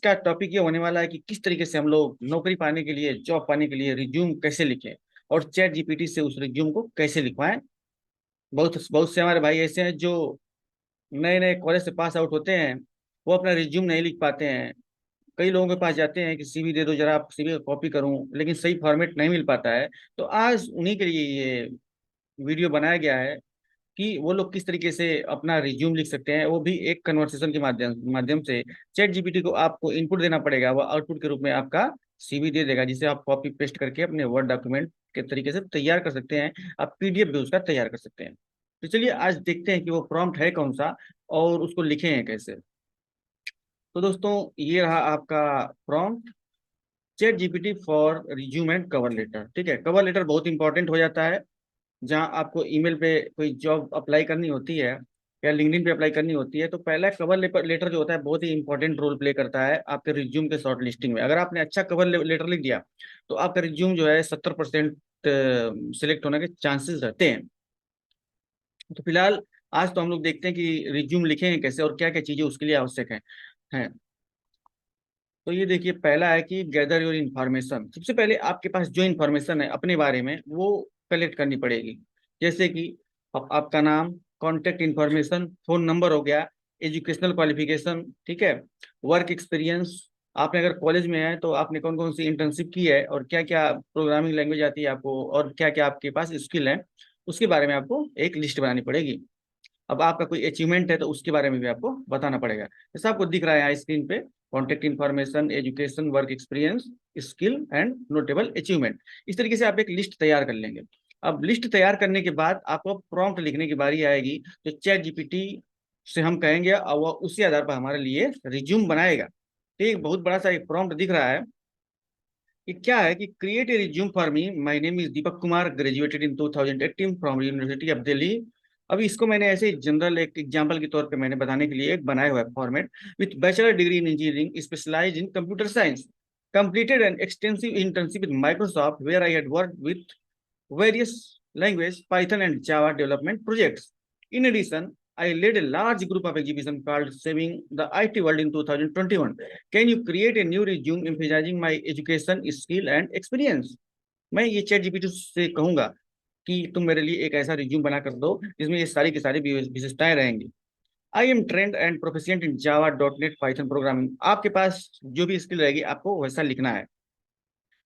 का टॉपिक ये होने वाला है कि किस तरीके से हम लोग नौकरी पाने के लिए, जॉब पाने के लिए रिज्यूम कैसे लिखें और चैट जीपीटी से उस रिज्यूम को कैसे लिखवाएं। बहुत बहुत से हमारे भाई ऐसे हैं जो नए नए कॉलेज से पास आउट होते हैं, वो अपना रिज्यूम नहीं लिख पाते हैं। कई लोगों के पास जाते हैं कि सीवी दे दो जरा, आप सीवी कॉपी करूं, लेकिन सही फॉर्मेट नहीं मिल पाता है। तो आज उन्हीं के लिए ये वीडियो बनाया गया है कि वो लोग किस तरीके से अपना रिज्यूम लिख सकते हैं, वो भी एक कन्वर्सेशन के माध्यम माध्यम से। चैट जीपीटी को आपको इनपुट देना पड़ेगा, वो आउटपुट के रूप में आपका सीवी दे देगा, जिसे आप कॉपी पेस्ट करके अपने वर्ड डॉक्यूमेंट के तरीके से तैयार कर सकते हैं। आप पीडीएफ भी उसका तैयार कर सकते हैं। तो चलिए आज देखते हैं कि वो प्रॉम्प्ट है कौन सा और उसको लिखे हैं कैसे। तो दोस्तों, ये रहा आपका prompt, chat GPT for resume and cover letter. ठीक है, कवर लेटर बहुत इंपॉर्टेंट हो जाता है। जहाँ आपको ईमेल पे कोई जॉब अप्लाई करनी होती है या लिंक्डइन पे अप्लाई करनी होती है, तो पहला कवर लेटर जो होता है बहुत ही इंपॉर्टेंट रोल प्ले करता है आपके रिज्यूम के शॉर्ट लिस्टिंग में। अगर आपने अच्छा कवर लेटर लिख दिया तो आपका रिज्यूम जो है 70% सिलेक्ट होने के चांसेस रहते हैं। तो फिलहाल आज तो हम लोग देखते हैं कि रिज्यूम लिखेंगे कैसे और क्या क्या चीजें उसके लिए आवश्यक हैं। तो ये देखिए, पहला है कि गैदर योर इन्फॉर्मेशन। सबसे पहले आपके पास जो इन्फॉर्मेशन है अपने बारे में वो कलेक्ट करनी पड़ेगी। जैसे कि आपका नाम, कॉन्टेक्ट इन्फॉर्मेशन, फोन नंबर हो गया, एजुकेशनल क्वालिफिकेशन, ठीक है, वर्क एक्सपीरियंस। आपने अगर कॉलेज में है तो आपने कौन कौन सी इंटर्नशिप की है और क्या क्या प्रोग्रामिंग लैंग्वेज आती है आपको और क्या क्या आपके पास स्किल है, उसके बारे में आपको एक लिस्ट बनानी पड़ेगी। अब आपका कोई अचीवमेंट है तो उसके बारे में भी आपको बताना पड़ेगा। जैसा आपको दिख रहा है यहाँ स्क्रीन पे, contact information, education, work experience, skill and notable achievement. इस तरीके से आप एक लिस्ट तैयार कर लेंगे। अब लिस्ट तैयार करने के बाद आपको प्रॉम्प्ट लिखने की बारी आएगी, जो चैट जीपीटी से हम कहेंगे और वह उसी आधार पर हमारे लिए रिज्यूम बनाएगा। ठीक, बहुत बड़ा सा एक प्रॉम्प्ट दिख रहा है कि क्या है कि create a resume for me, my name is Deepak Kumar, graduated in 2018 from university of Delhi. अभी इसको मैंने ऐसे जनरल एक एग्जांपल के तौर पे मैंने बताने के लिए एक बनाया हुआ है format. With bachelor degree in engineering, specialize in computer science, completed an extensive internship with Microsoft where I had worked with various language, Python and Java development projects. In addition, I led a large group of exhibition called Saving the IT World in 2021. Can you create a new resume emphasizing my education, skill and experience? मैं ये chat GPT से कहूंगा कि तुम मेरे लिए एक ऐसा रिज्यूम बना कर दो जिसमें ये सारी की सारी विशेषताएं रहेंगी। I am trend and proficient in Java, dot net, Python programming. आपके पास जो भी स्किल रहेगी आपको वैसा लिखना है।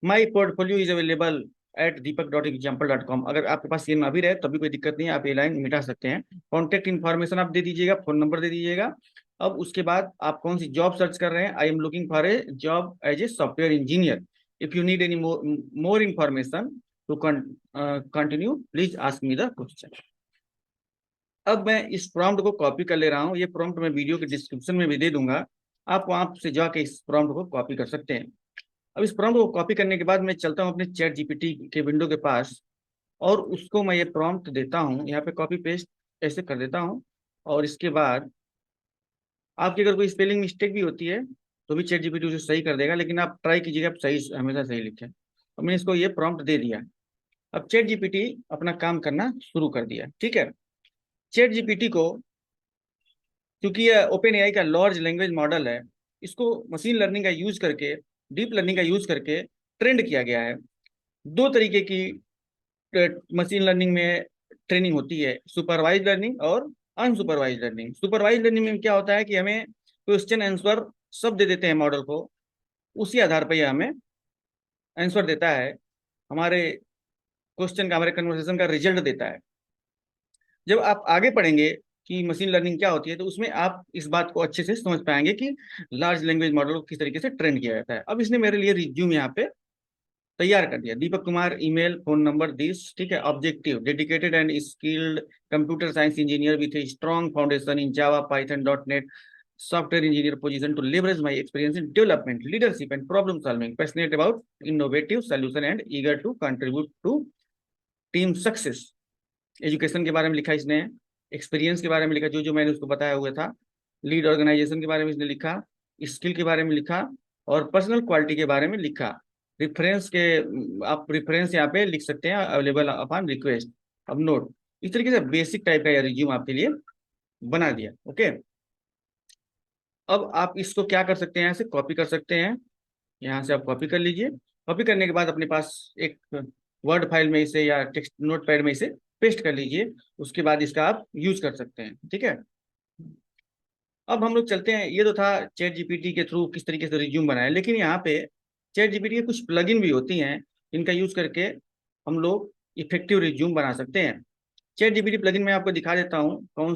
My portfolio is available at deepak.example.com। अगर आपके पास ये ना भी रहे तभी कोई दिक्कत नहीं है, आप ये लाइन मिटा सकते हैं। कॉन्टेक्ट इन्फॉर्मेशन आप दे दीजिएगा, फोन नंबर दे दीजिएगा। अब उसके बाद आप कौन सी जॉब सर्च कर रहे हैं, I am looking for a job as a software engineer. If you need any more information to continue, please ask me the question. अब मैं इस प्रॉम्प्ट को कॉपी कर ले रहा हूँ, ये प्रॉम्प्ट मैं वीडियो के डिस्क्रिप्शन में भी दे दूंगा, आप वहां से जाके इस प्रॉम्प्ट को कॉपी कर सकते हैं। अब इस प्रॉम्प्ट को कॉपी करने के बाद मैं चलता हूँ अपने चैट जीपीटी के विंडो के पास और उसको मैं ये प्रॉम्प्ट देता हूँ, यहाँ पे कॉपी पेस्ट ऐसे कर देता हूँ। और इसके बाद आपकी अगर कोई स्पेलिंग मिस्टेक भी होती है तो भी चैट जीपीटी उसे सही कर देगा, लेकिन आप ट्राई कीजिएगा आप सही, हमेशा सही लिखें। और मैंने इसको ये प्रॉम्प्ट दे दिया। अब चैट जीपीटी अपना काम करना शुरू कर दिया। ठीक है, चैट जीपीटी को, क्योंकि यह ओपन एआई का लार्ज लैंग्वेज मॉडल है, इसको मशीन लर्निंग का यूज करके, डीप लर्निंग का यूज करके ट्रेंड किया गया है। दो तरीके की मशीन लर्निंग में ट्रेनिंग होती है, सुपरवाइज लर्निंग और अनसुपरवाइज लर्निंग। सुपरवाइज लर्निंग में क्या होता है कि हमें क्वेश्चन आंसर सब दे देते हैं मॉडल को, उसी आधार पर यह हमें आंसर देता है, हमारे क्वेश्चन का, हमारे कन्वर्सेशन का रिजल्ट देता है। जब आप आगे पढ़ेंगे कि मशीन लर्निंग क्या होती है तो उसमें आप इस बात को अच्छे से समझ पाएंगे कि लार्ज लैंग्वेज मॉडल को किस तरीके से ट्रेन किया जाता है। अब इसने मेरे लिए रिज्यूम यहाँ पे तैयार कर दिया। Deepak Kumar, email, phone number, this, ठीक है, objective, dedicated and skilled computer science engineer with a strong foundation in Java, Python, dot net, software engineer position to leverage my experience in development, leadership and problem solving, passionate about innovative solution and eager to contribute to team success। Education के बारे में लिखा इसने, experience के बारे में लिखा, जो जो मैंने उसको बताया हुआ था, लीड ऑर्गेनाइजेशन के बारे में इसने लिखा, स्किल के बारे में लिखा और पर्सनल क्वालिटी के बारे में लिखा। रिफरेंस के, आप रिफरेंस यहाँ पे लिख सकते हैं, अवेलेबल अपॉन रिक्वेस्ट। अब नोट, इस तरीके से बेसिक टाइप का रिज्यूम आपके लिए बना दिया। ओके, अब आप इसको क्या कर सकते हैं, यहाँ से कॉपी कर सकते हैं। यहाँ से आप कॉपी कर लीजिए। कॉपी करने के बाद अपने पास एक वर्ड फाइल में इसे या टेक्स्ट नोट पैड में इसे पेस्ट कर लीजिए। उसके बाद इसका आप यूज कर सकते हैं, ठीक है। अब हम लोग चलते हैं, ये तो था चैट जीपीटी के थ्रू किस तरीके से रिज्यूम बनाए, लेकिन यहाँ पे चैट जीपीटी के कुछ प्लगइन भी होती हैं, इनका यूज करके हम लोग इफेक्टिव रिज्यूम बना सकते हैं। चैट जीपीटी प्लगइन में आपको दिखा देता हूँ कौन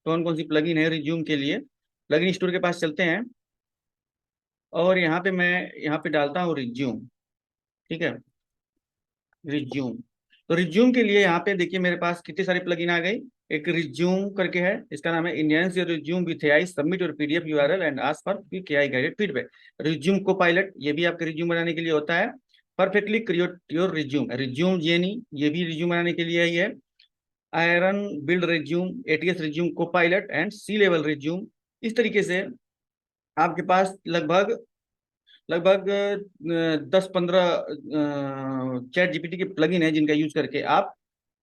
कौन सी प्लगइन है रिज्यूम के लिए। प्लगइन स्टोर के पास चलते हैं और यहाँ पे मैं यहाँ पे डालता हूँ रिज्यूम, ठीक है। रिज्यूम, तो रिज्यूम के लिए यहाँ पे देखिए मेरे पास कितनी सारी प्लगइन आ गई। एक रिज्यूम करके है, इसका नाम है enhance your resume with AI, submit your PDF URL and ask for quick AI guided feedback. Resume copilot, ये भी आपके रिज्यूम बनाने के लिए होता है। Perfectly create your resume, resume genie, ये भी रिज्यूम बनाने के लिए ही है। Iron build resume, ATS resume copilot and C level resume. इस तरीके से आपके पास लगभग लगभग 10-15 चैट जीपीटी के प्लगइन है जिनका यूज करके आप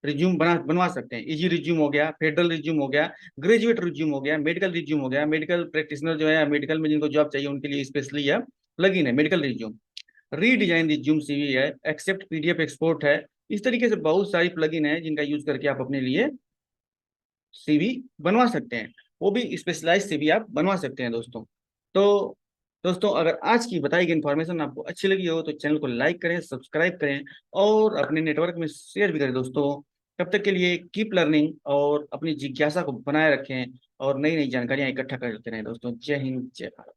रिज्यूम बनवा सकते हैं। इजी रिज्यूम हो गया, फेडरल रिज्यूम हो गया, ग्रेजुएट रिज्यूम हो गया, मेडिकल रिज्यूम हो गया। मेडिकल प्रैक्टिशनर जो है, मेडिकल में जिनको जॉब चाहिए उनके लिए स्पेशली यह प्लगइन है medical resume. Redesign resume CV है, एक्सेप्ट पीडीएफ एक्सपोर्ट है। इस तरीके से बहुत सारी प्लगइन है जिनका यूज करके आप अपने लिए सीवी बनवा सकते हैं। वो भी स्पेशलाइज सीवी आप बनवा सकते हैं दोस्तों। तो दोस्तों, अगर आज की बताई गई इन्फॉर्मेशन आपको अच्छी लगी हो तो चैनल को लाइक करें, सब्सक्राइब करें और अपने नेटवर्क में शेयर भी करें दोस्तों। तब तक के लिए कीप लर्निंग और अपनी जिज्ञासा को बनाए रखें और नई नई जानकारियां इकट्ठा करते रहें दोस्तों। जय हिंद, जय भारत।